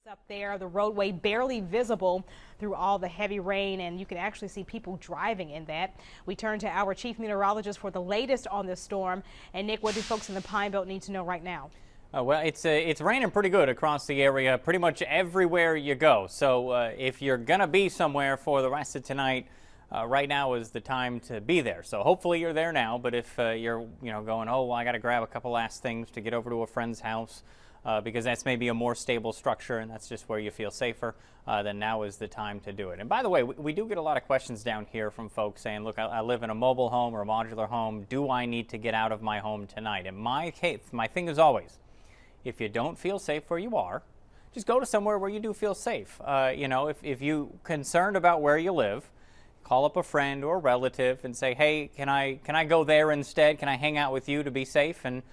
Up there, the roadway barely visible through all the heavy rain, and you can actually see people driving in that. We turn to our chief meteorologist for the latest on this storm. And Nick, what do folks in the Pine Belt need to know right now? Well, it's raining pretty good across the area, pretty much everywhere you go. So if you're gonna be somewhere for the rest of tonight, right now is the time to be there. So hopefully you're there now. But if you're going, oh, well, I got to grab a couple last things to get over to a friend's house, because that's maybe a more stable structure and that's just where you feel safer, then now is the time to do it. And by the way, we do get a lot of questions down here from folks saying, look, I live in a mobile home or a modular home. Do I need to get out of my home tonight? In my case, my thing is always, if you don't feel safe where you are, just go to somewhere where you do feel safe. If you're concerned about where you live, call up a friend or a relative and say, hey, can I go there instead? Can I hang out with you to be safe? And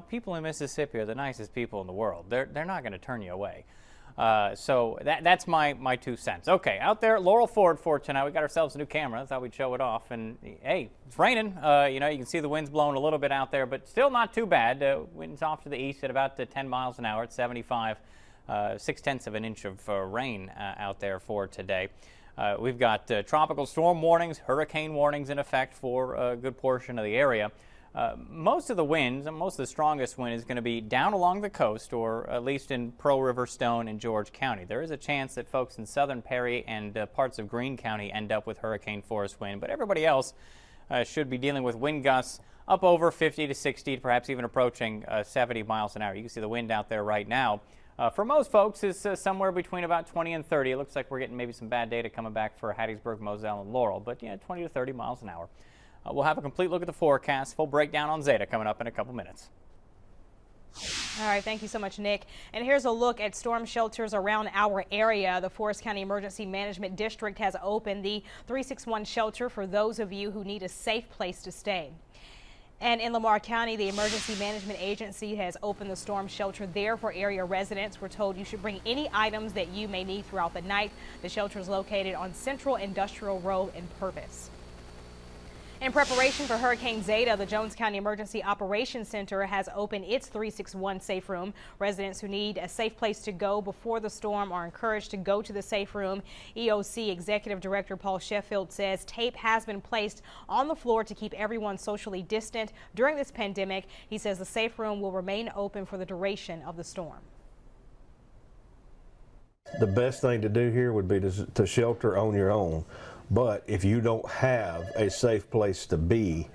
people in Mississippi are the nicest people in the world. They're not going to turn you away. So that's my 2 cents. Okay, out there at Laurel Ford for tonight, we got ourselves a new camera. Thought we'd show it off. And hey, it's raining. You can see the wind's blowing a little bit out there, but still not too bad. Wind's off to the east at about 10 miles an hour at 75. 6/10 of an inch of rain out there for today. We've got tropical storm warnings, hurricane warnings in effect for a good portion of the area. Most of the winds, most of the strongest wind is going to be down along the coast, or at least in Pearl River, Stone, and George County. There is a chance that folks in southern Perry and parts of Greene County end up with hurricane force wind, but everybody else should be dealing with wind gusts up over 50 to 60, perhaps even approaching 70 miles an hour. You can see the wind out there right now. For most folks, is somewhere between about 20 and 30. It looks like we're getting maybe some bad data coming back for Hattiesburg, Moselle, and Laurel, but 20 to 30 miles an hour. We'll have a complete look at the forecast, full breakdown on ZETA coming up in a couple minutes. All right, thank you so much, Nick. And here's a look at storm shelters around our area. The Forest County Emergency Management District has opened the 361 shelter for those of you who need a safe place to stay. And in Lamar County, the Emergency Management Agency has opened the storm shelter there for area residents. We're told you should bring any items that you may need throughout the night. The shelter is located on Central Industrial Road in Purvis. In preparation for Hurricane Zeta, the Jones County Emergency Operations Center has opened its 361 safe room. Residents who need a safe place to go before the storm are encouraged to go to the safe room. EOC Executive Director Paul Sheffield says tape has been placed on the floor to keep everyone socially distant during this pandemic. He says the safe room will remain open for the duration of the storm. The best thing to do here would be to shelter on your own. But if you don't have a safe place to be,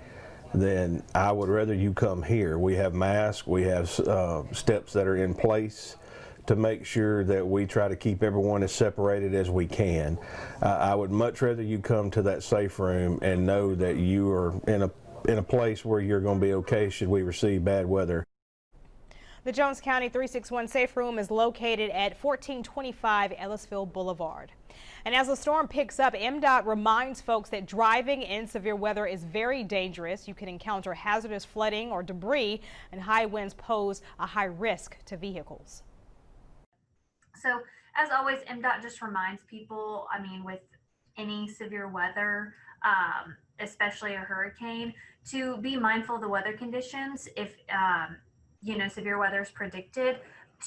then I would rather you come here. We have masks, we have steps that are in place to make sure that we try to keep everyone as separated as we can. I would much rather you come to that safe room and know that you are in a place where you're going to be okay should we receive bad weather. The Jones County 361 safe room is located at 1425 Ellisville Boulevard. And as the storm picks up, MDOT reminds folks that driving in severe weather is very dangerous. You can encounter hazardous flooding or debris, and high winds pose a high risk to vehicles. So as always, MDOT just reminds people, with any severe weather, especially a hurricane, to be mindful of the weather conditions. If severe weather is predicted,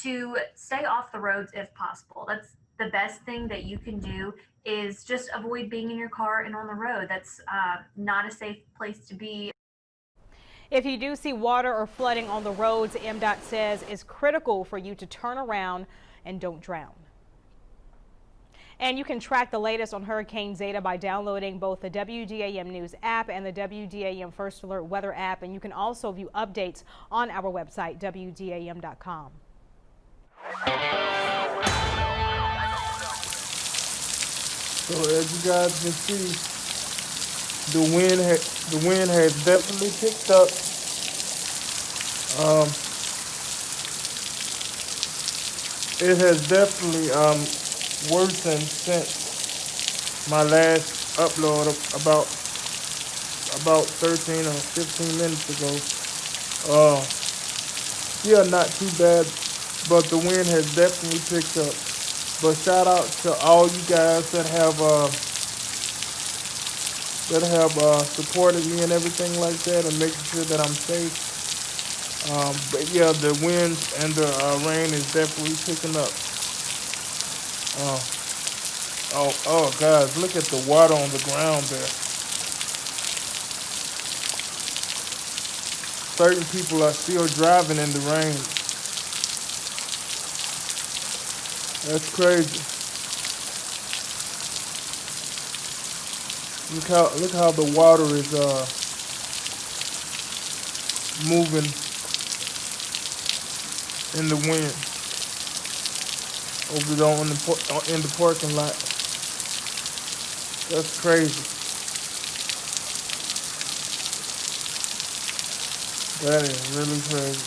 to stay off the roads if possible. That's the best thing that you can do, is just avoid being in your car and on the road. That's not a safe place to be. If you do see water or flooding on the roads, MDOT says it's critical for you to turn around and don't drown. And you can track the latest on Hurricane Zeta by downloading both the WDAM News app and the WDAM First Alert Weather app. And you can also view updates on our website, WDAM.com. So as you guys can see, the wind has definitely picked up. It has definitely worsened since my last upload about 13 or 15 minutes ago. Yeah, not too bad, but the wind has definitely picked up. But shout out to all you guys that have supported me and everything like that, and making sure that I'm safe. But yeah, the wind and the rain is definitely picking up. Oh, oh, guys, look at the water on the ground there. Certain people are still driving in the rain. That's crazy. Look how the water is moving in the wind over there in the parking lot. That's crazy. That is really crazy.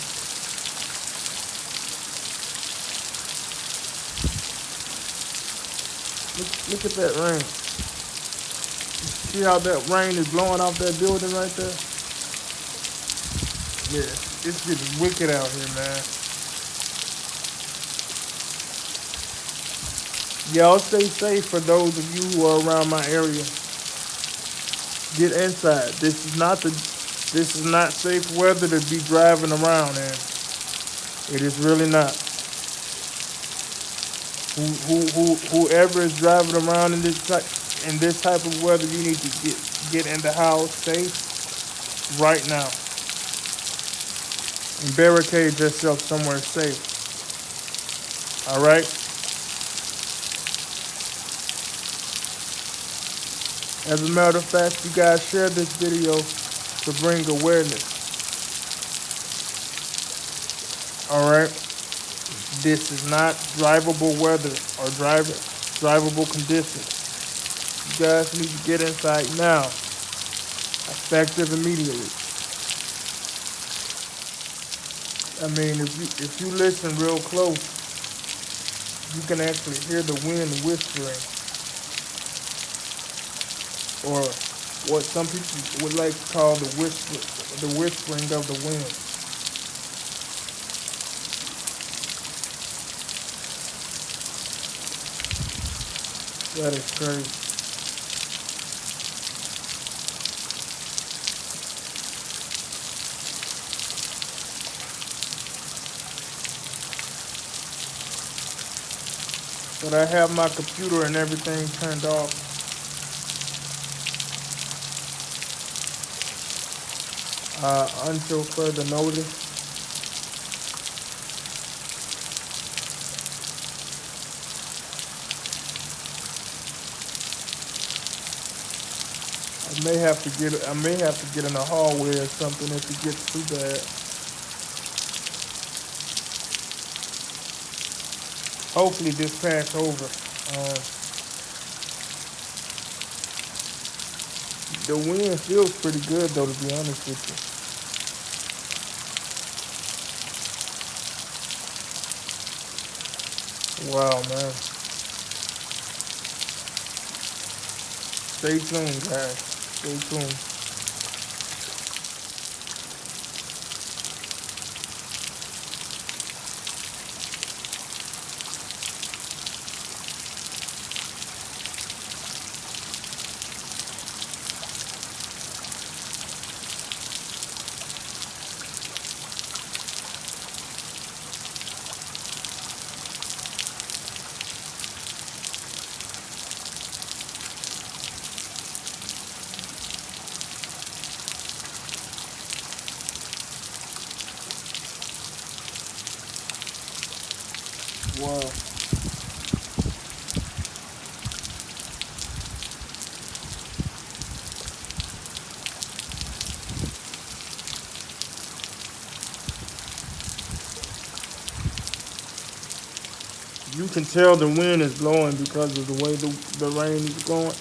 Look at that rain. See how that rain is blowing off that building right there? Yeah, it's getting wicked out here, man. Y'all stay safe for those of you who are around my area. Get inside. This is not safe weather to be driving around in. It is really not. Whoever is driving around in this type of weather, you need to get in the house safe right now and barricade yourself somewhere safe. All right. As a matter of fact, you guys share this video to bring awareness. All right. This is not drivable weather or drivable conditions. You guys need to get inside now. Effective immediately. I mean, if you listen real close, you can actually hear the wind whispering, or what some people would like to call the whispering of the wind. That is crazy. But I have my computer and everything turned off. Until further notice. I may have to get in the hallway or something if it gets too bad. Hopefully this pass over. The wind feels pretty good though, to be honest with you. Wow, man. Stay tuned, guys. Stay tuned. Wow. You can tell the wind is blowing because of the way the rain is going.